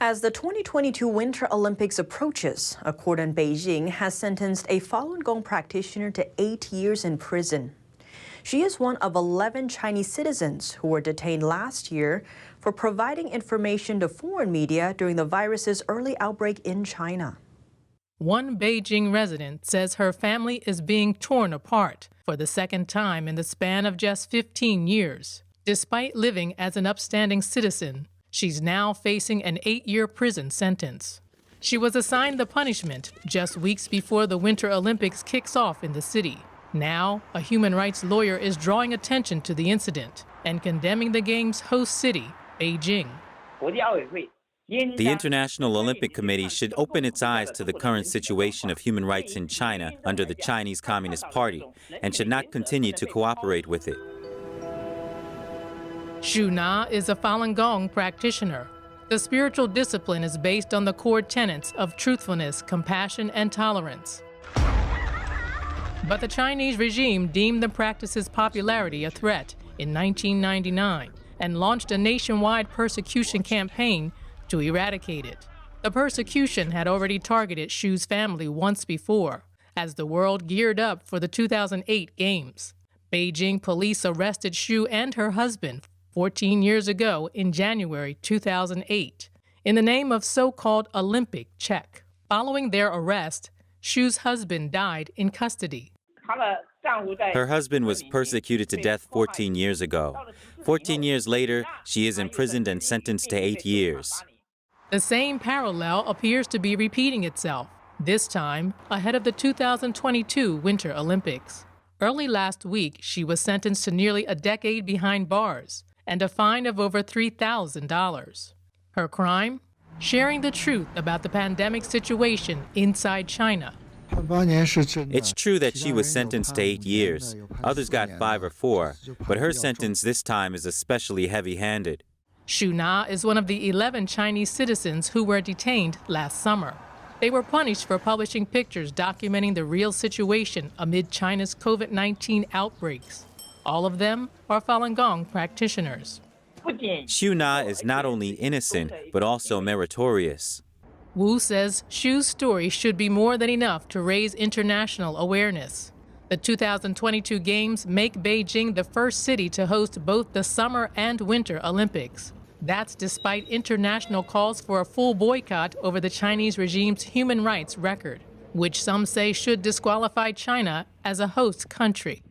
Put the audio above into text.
As the 2022 Winter Olympics approaches, a court in Beijing has sentenced a Falun Gong practitioner to 8 years in prison. She is one of 11 Chinese citizens who were detained last year for providing information to foreign media during the virus's early outbreak in China. One Beijing resident says her family is being torn apart for the second time in the span of just 15 years. Despite living as an upstanding citizen, she's now facing an 8-year prison sentence. She was assigned the punishment just weeks before the Winter Olympics kicks off in the city. Now, a human rights lawyer is drawing attention to the incident and condemning the game's host city, Beijing. The International Olympic Committee should open its eyes to the current situation of human rights in China under the Chinese Communist Party and should not continue to cooperate with it. Xu Na is a Falun Gong practitioner. The spiritual discipline is based on the core tenets of truthfulness, compassion, and tolerance. But the Chinese regime deemed the practice's popularity a threat in 1999 and launched a nationwide persecution campaign to eradicate it. The persecution had already targeted Xu's family once before, as the world geared up for the 2008 Games. Beijing police arrested Xu and her husband 14 years ago in January 2008 in the name of so-called Olympic check. Following their arrest, Xu's husband died in custody. Her husband was persecuted to death 14 years ago. 14 years later, she is imprisoned and sentenced to 8 years. The same parallel appears to be repeating itself, this time ahead of the 2022 Winter Olympics. Early last week, she was sentenced to nearly a decade behind bars and a fine of over $3,000. Her crime? Sharing the truth about the pandemic situation inside China. It's true that she was sentenced to 8 years. Others got 5 or 4, but her sentence this time is especially heavy-handed. Xu Na is one of the 11 Chinese citizens who were detained last summer. They were punished for publishing pictures documenting the real situation amid China's COVID-19 outbreaks. All of them are Falun Gong practitioners. Xu Na is not only innocent, but also meritorious. Wu says Xu's story should be more than enough to raise international awareness. The 2022 Games make Beijing the first city to host both the Summer and Winter Olympics. That's despite international calls for a full boycott over the Chinese regime's human rights record, which some say should disqualify China as a host country.